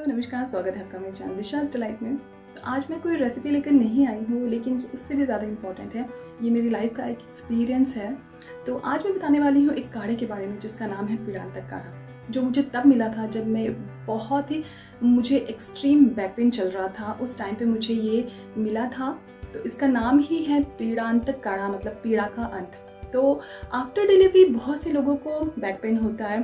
Hello नमस्कार, स्वागत है आपका मेरे चैनल दिशाज़ डिलाइट में। तो आज मैं कोई रेसिपी लेकर नहीं आई हूँ, लेकिन ये उससे भी ज़्यादा इम्पॉर्टेंट है। ये मेरी लाइफ का एक एक्सपीरियंस है। तो आज मैं बताने वाली हूँ एक काढ़े के बारे में जिसका नाम है पीड़ांतक काढ़ा, जो मुझे तब मिला था जब मुझे एक्सट्रीम बैक पेन चल रहा था। उस टाइम पे मुझे ये मिला था। तो इसका नाम ही है पीड़ांतक काढ़ा, मतलब पीड़ा का अंत। तो आफ्टर डिलीवरी बहुत से लोगों को बैक पेन होता है।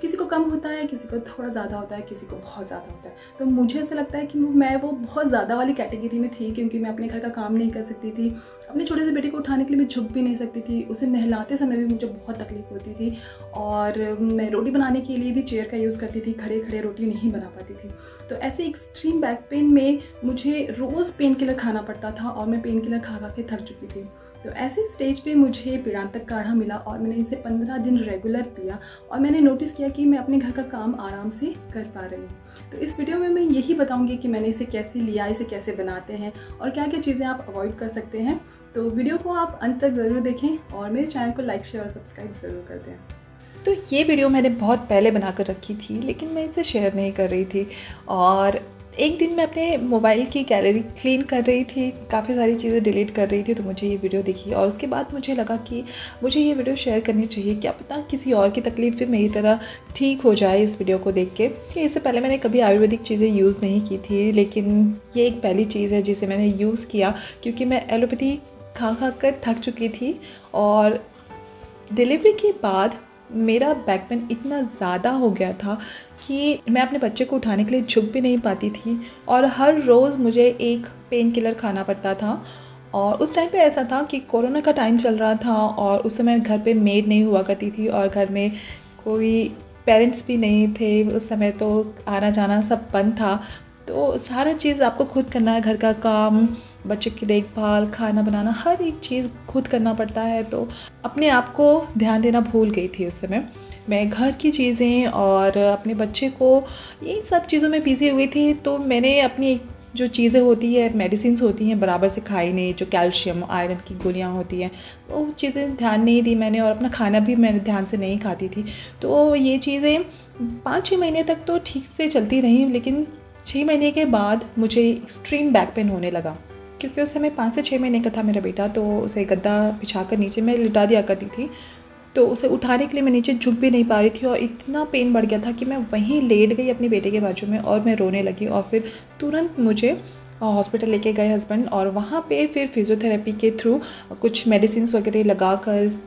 किसी को कम होता है, किसी को थोड़ा ज़्यादा होता है, किसी को बहुत ज़्यादा होता है। तो मुझे ऐसा लगता है कि मैं वो बहुत ज़्यादा वाली कैटेगरी में थी, क्योंकि मैं अपने घर का काम नहीं कर सकती थी। अपने छोटे से बेटे को उठाने के लिए मैं झुक भी नहीं सकती थी। उसे नहलाते समय भी मुझे बहुत तकलीफ होती थी। और मैं रोटी बनाने के लिए भी चेयर का यूज़ करती थी, खड़े खड़े रोटी नहीं बना पाती थी। तो ऐसे एक्सट्रीम बैक पेन में मुझे रोज़ पेन किलर खाना पड़ता था, और मैं पेन किलर खा खा के थक चुकी थी। तो ऐसे स्टेज पे मुझे पीड़ांतक काढ़ा मिला, और मैंने इसे 15 दिन रेगुलर पिया, और मैंने नोटिस किया कि मैं अपने घर का काम आराम से कर पा रही हूँ। तो इस वीडियो में मैं यही बताऊंगी कि मैंने इसे कैसे लिया, इसे कैसे बनाते हैं, और क्या क्या चीज़ें आप अवॉइड कर सकते हैं। तो वीडियो को आप अंत तक ज़रूर देखें, और मेरे चैनल को लाइक, शेयर और सब्सक्राइब ज़रूर कर दें। तो ये वीडियो मैंने बहुत पहले बना कर रखी थी, लेकिन मैं इसे शेयर नहीं कर रही थी। और एक दिन मैं अपने मोबाइल की गैलरी क्लीन कर रही थी, काफ़ी सारी चीज़ें डिलीट कर रही थी, तो मुझे ये वीडियो दिखी। और उसके बाद मुझे लगा कि मुझे ये वीडियो शेयर करनी चाहिए। क्या पता किसी और की तकलीफ भी मेरी तरह ठीक हो जाए इस वीडियो को देख के। कि इससे पहले मैंने कभी आयुर्वेदिक चीज़ें यूज़ नहीं की थी, लेकिन ये एक पहली चीज़ है जिसे मैंने यूज़ किया, क्योंकि मैं एलोपैथी खा खा कर थक चुकी थी। और डिलीवरी के बाद मेरा बैक पेन इतना ज़्यादा हो गया था कि मैं अपने बच्चे को उठाने के लिए झुक भी नहीं पाती थी, और हर रोज़ मुझे एक पेन किलर खाना पड़ता था। और उस टाइम पे ऐसा था कि कोरोना का टाइम चल रहा था, और उस समय घर पे मेड नहीं हुआ करती थी, और घर में कोई पेरेंट्स भी नहीं थे उस समय। तो आना जाना सब बंद था। तो सारा चीज़ आपको खुद करना है, घर का काम, बच्चे की देखभाल, खाना बनाना, हर एक चीज़ खुद करना पड़ता है। तो अपने आप को ध्यान देना भूल गई थी उस समय। मैं घर की चीज़ें और अपने बच्चे को, ये सब चीज़ों में बिज़ी हुई थी। तो मैंने अपनी जो चीज़ें होती है, मेडिसिन्स होती हैं, बराबर से खाई नहीं। जो कैल्शियम, आयरन की गोलियाँ होती हैं, वो चीज़ें ध्यान नहीं दी मैंने, और अपना खाना भी मैं ध्यान से नहीं खाती थी। तो ये चीज़ें 5-6 महीने तक तो ठीक से चलती रहीं, लेकिन 6 महीने के बाद मुझे एक्सट्रीम बैक पेन होने लगा। क्योंकि उस समय 5 से 6 महीने का था मेरा बेटा, तो उसे गद्दा बिछाकर नीचे मैं लिटा दिया करती थी। तो उसे उठाने के लिए मैं नीचे झुक भी नहीं पा रही थी, और इतना पेन बढ़ गया था कि मैं वहीं लेट गई अपने बेटे के बाजू में, और मैं रोने लगी। और फिर तुरंत मुझे हॉस्पिटल लेके गए हस्बैंड, और वहाँ पे फिर फिज़ियोथेरेपी के थ्रू कुछ मेडिसिन्स वगैरह लगा कर,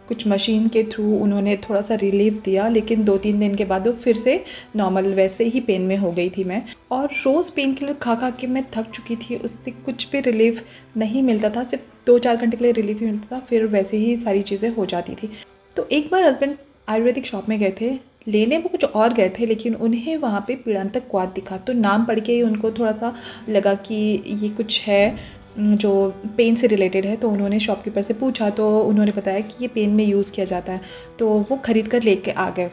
कुछ मशीन के थ्रू उन्होंने थोड़ा सा रिलीफ दिया। लेकिन 2-3 दिन के बाद वो फिर से नॉर्मल वैसे ही पेन में हो गई थी मैं। और रोज़ पेन किलर खा खा के मैं थक चुकी थी, उससे कुछ भी रिलीफ नहीं मिलता था। सिर्फ 2-4 घंटे के लिए रिलीफ ही मिलता था, फिर वैसे ही सारी चीज़ें हो जाती थी। तो एक बार हस्बैंड आयुर्वेदिक शॉप में गए थे, लेने वो कुछ और गए थे, लेकिन उन्हें वहाँ पे पीड़ांतक क्वाथ दिखा। तो नाम पढ़ के ही उनको थोड़ा सा लगा कि ये कुछ है जो पेन से रिलेटेड है। तो उन्होंने शॉपकीपर से पूछा, तो उन्होंने बताया कि ये पेन में यूज़ किया जाता है। तो वो ख़रीद कर लेके आ गए।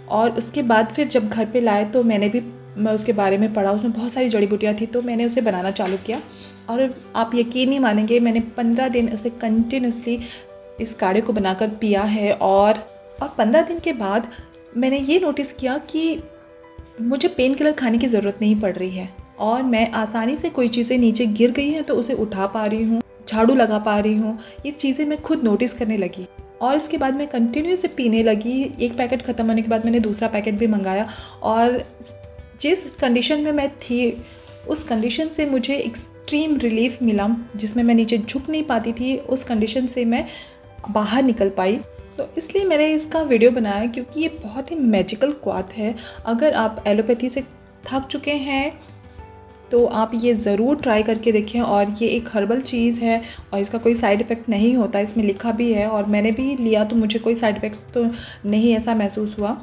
और उसके बाद फिर जब घर पे लाए, तो मैं उसके बारे में पढ़ा। उसमें बहुत सारी जड़ी बूटियाँ थी, तो मैंने उसे बनाना चालू किया। और आप यकीन नहीं मानेंगे, मैंने 15 दिन उसे कंटिन्यूसली इस काढ़े को बनाकर पिया है। और 15 दिन के बाद मैंने ये नोटिस किया कि मुझे पेन किलर खाने की ज़रूरत नहीं पड़ रही है, और मैं आसानी से कोई चीज़ें नीचे गिर गई हैं तो उसे उठा पा रही हूँ, झाड़ू लगा पा रही हूँ। ये चीज़ें मैं खुद नोटिस करने लगी, और इसके बाद मैं कंटिन्यू से पीने लगी। एक पैकेट ख़त्म होने के बाद मैंने दूसरा पैकेट भी मंगाया। और जिस कंडीशन में मैं थी, उस कंडीशन से मुझे एक्सट्रीम रिलीफ मिला, जिसमें मैं नीचे झुक नहीं पाती थी। उस कंडीशन से मैं बाहर निकल पाई। तो इसलिए मैंने इसका वीडियो बनाया, क्योंकि ये बहुत ही मैजिकल क्वाथ है। अगर आप एलोपैथी से थक चुके हैं तो आप ये ज़रूर ट्राई करके देखें। और ये एक हर्बल चीज़ है, और इसका कोई साइड इफ़ेक्ट नहीं होता, इसमें लिखा भी है। और मैंने भी लिया तो मुझे कोई साइड इफ़ेक्ट्स तो नहीं ऐसा महसूस हुआ।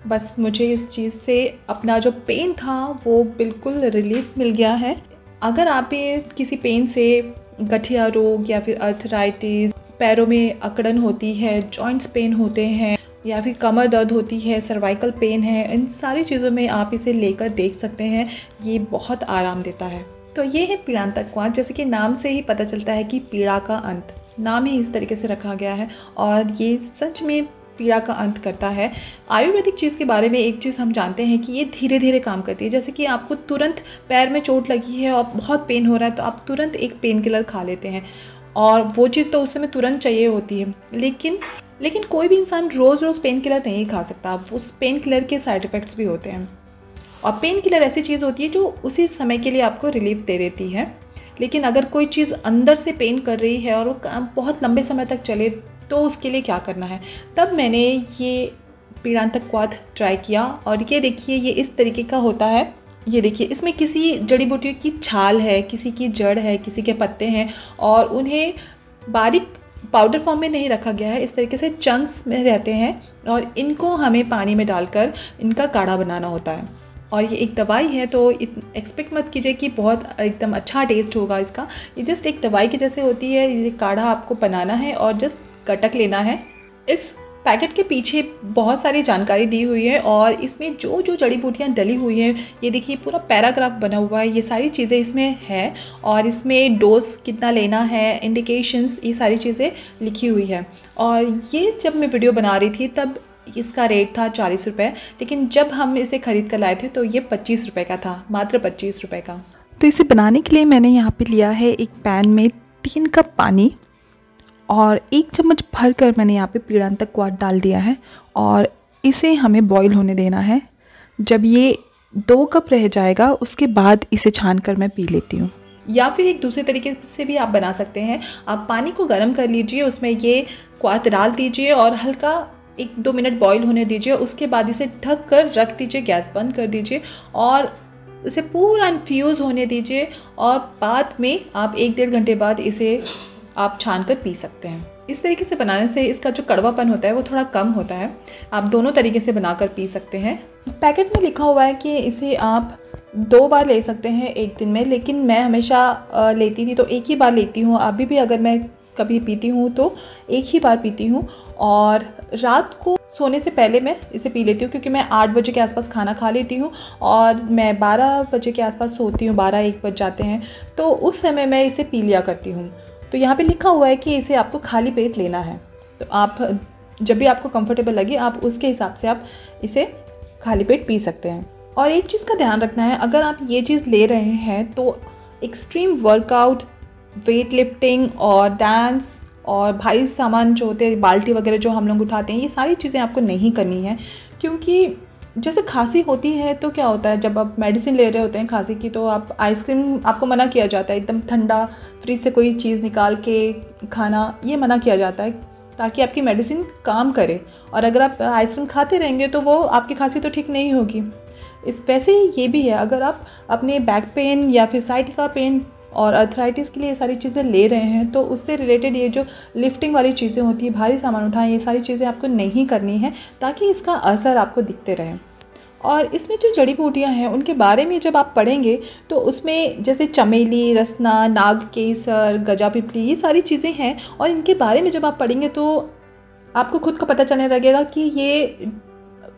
बस मुझे इस चीज़ से अपना जो पेन था वो बिल्कुल रिलीफ मिल गया है। अगर आप भी किसी पेन से, गठिया रोग या फिर अर्थराइटिस, पैरों में अकड़न होती है, जॉइंट्स पेन होते हैं, या फिर कमर दर्द होती है, सर्वाइकल पेन है, इन सारी चीज़ों में आप इसे लेकर देख सकते हैं। ये बहुत आराम देता है। तो ये है पीड़ांतक क्वाथ। जैसे कि नाम से ही पता चलता है कि पीड़ा का अंत, नाम ही इस तरीके से रखा गया है। और ये सच में पीड़ा का अंत करता है। आयुर्वेदिक चीज़ के बारे में एक चीज़ हम जानते हैं कि ये धीरे धीरे काम करती है। जैसे कि आपको तुरंत पैर में चोट लगी है और बहुत पेन हो रहा है तो आप तुरंत एक पेन किलर खा लेते हैं और वो चीज़ तो उस समय तुरंत चाहिए होती है। लेकिन कोई भी इंसान रोज़ रोज़ पेन किलर नहीं खा सकता। उस पेन किलर के साइड इफ़ेक्ट्स भी होते हैं और पेन किलर ऐसी चीज़ होती है जो उसी समय के लिए आपको रिलीफ दे देती है। लेकिन अगर कोई चीज़ अंदर से पेन कर रही है और वो बहुत लंबे समय तक चले तो उसके लिए क्या करना है। तब मैंने ये पीड़ांतक क्वाथ ट्राई किया और ये देखिए ये इस तरीके का होता है। ये देखिए इसमें किसी जड़ी बूटियों की छाल है, किसी की जड़ है, किसी के पत्ते हैं और उन्हें बारीक पाउडर फॉर्म में नहीं रखा गया है। इस तरीके से चंक्स में रहते हैं और इनको हमें पानी में डालकर इनका काढ़ा बनाना होता है। और ये एक दवाई है तो एक्सपेक्ट मत कीजिए कि बहुत एकदम अच्छा टेस्ट होगा इसका। ये जस्ट एक दवाई के जैसे होती है। ये काढ़ा आपको बनाना है और जस्ट गटक लेना है। इस पैकेट के पीछे बहुत सारी जानकारी दी हुई है और इसमें जो जो जड़ी बूटियाँ डली हुई हैं, ये देखिए पूरा पैराग्राफ बना हुआ है। ये सारी चीज़ें इसमें है और इसमें डोज कितना लेना है, इंडिकेशंस, ये सारी चीज़ें लिखी हुई है। और ये जब मैं वीडियो बना रही थी तब इसका रेट था 40 रुपये, लेकिन जब हम इसे ख़रीद कर लाए थे तो ये 25 रुपये का था, मात्र 25 रुपये का। तो इसे बनाने के लिए मैंने यहाँ पे लिया है एक पैन में 3 कप पानी और 1 चम्मच भर कर मैंने यहाँ पे पीड़ांतक क्वाथ डाल दिया है और इसे हमें बॉईल होने देना है। जब ये 2 कप रह जाएगा उसके बाद इसे छान कर मैं पी लेती हूँ। या फिर एक दूसरे तरीके से भी आप बना सकते हैं। आप पानी को गर्म कर लीजिए, उसमें ये क्वाथ डाल दीजिए और हल्का 1-2 मिनट बॉईल होने दीजिए। उसके बाद इसे ढक कर रख दीजिए, गैस बंद कर दीजिए और उसे पूरा इन्फ्यूज़ होने दीजिए और बाद में आप 1-1.5 घंटे बाद इसे आप छान कर पी सकते हैं। इस तरीके से बनाने से इसका जो कड़वापन होता है वो थोड़ा कम होता है। आप दोनों तरीके से बनाकर पी सकते हैं। पैकेट में लिखा हुआ है कि इसे आप 2 बार ले सकते हैं एक दिन में, लेकिन मैं हमेशा लेती थी तो एक ही बार लेती हूँ। अभी भी अगर मैं कभी पीती हूँ तो एक ही बार पीती हूँ और रात को सोने से पहले मैं इसे पी लेती हूँ, क्योंकि मैं 8 बजे के आसपास खाना खा लेती हूँ और मैं 12 बजे के आसपास सोती हूँ, 12-1 बज जाते हैं, तो उस समय मैं इसे पी लिया करती हूँ। तो यहाँ पे लिखा हुआ है कि इसे आपको खाली पेट लेना है, तो आप जब भी आपको कंफर्टेबल लगे आप उसके हिसाब से आप इसे खाली पेट पी सकते हैं। और एक चीज़ का ध्यान रखना है, अगर आप ये चीज़ ले रहे हैं तो एक्सट्रीम वर्कआउट, वेट लिफ्टिंग और डांस और भारी सामान जो होते हैं, बाल्टी वगैरह जो हम लोग उठाते हैं, ये सारी चीज़ें आपको नहीं करनी है। क्योंकि जैसे खांसी होती है तो क्या होता है, जब आप मेडिसिन ले रहे होते हैं खांसी की तो आप आइसक्रीम, आपको मना किया जाता है एकदम ठंडा फ्रिज से कोई चीज़ निकाल के खाना, ये मना किया जाता है ताकि आपकी मेडिसिन काम करे। और अगर आप आइसक्रीम खाते रहेंगे तो वो आपकी खांसी तो ठीक नहीं होगी। इस वैसे ही ये भी है, अगर आप अपने बैक पेन या फिर साइड का पेन और अर्थराइटिस के लिए ये सारी चीज़ें ले रहे हैं तो उससे रिलेटेड ये जो लिफ्टिंग वाली चीज़ें होती है, भारी सामान उठाएं, ये सारी चीज़ें आपको नहीं करनी है ताकि इसका असर आपको दिखते रहे। और इसमें जो जड़ी बूटियाँ हैं उनके बारे में जब आप पढ़ेंगे तो उसमें जैसे चमेली, रसना, नागकेसर, गजापिपली, ये सारी चीज़ें हैं और इनके बारे में जब आप पढ़ेंगे तो आपको खुद को पता चलने लगेगा कि ये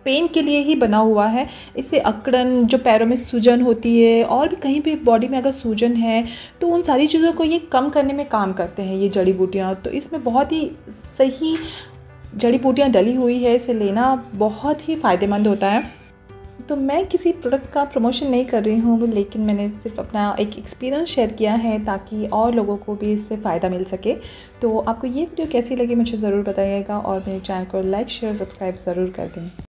पेन के लिए ही बना हुआ है। इससे अकड़न, जो पैरों में सूजन होती है और भी कहीं भी बॉडी में अगर सूजन है तो उन सारी चीज़ों को ये कम करने में काम करते हैं ये जड़ी बूटियाँ। तो इसमें बहुत ही सही जड़ी बूटियाँ डली हुई है, इसे लेना बहुत ही फ़ायदेमंद होता है। तो मैं किसी प्रोडक्ट का प्रमोशन नहीं कर रही हूँ, लेकिन मैंने सिर्फ अपना एक एक्सपीरियंस शेयर किया है ताकि और लोगों को भी इससे फ़ायदा मिल सके। तो आपको ये वीडियो कैसी लगी मुझे ज़रूर बताइएगा और मेरे चैनल को लाइक, शेयर, सब्सक्राइब ज़रूर कर दें।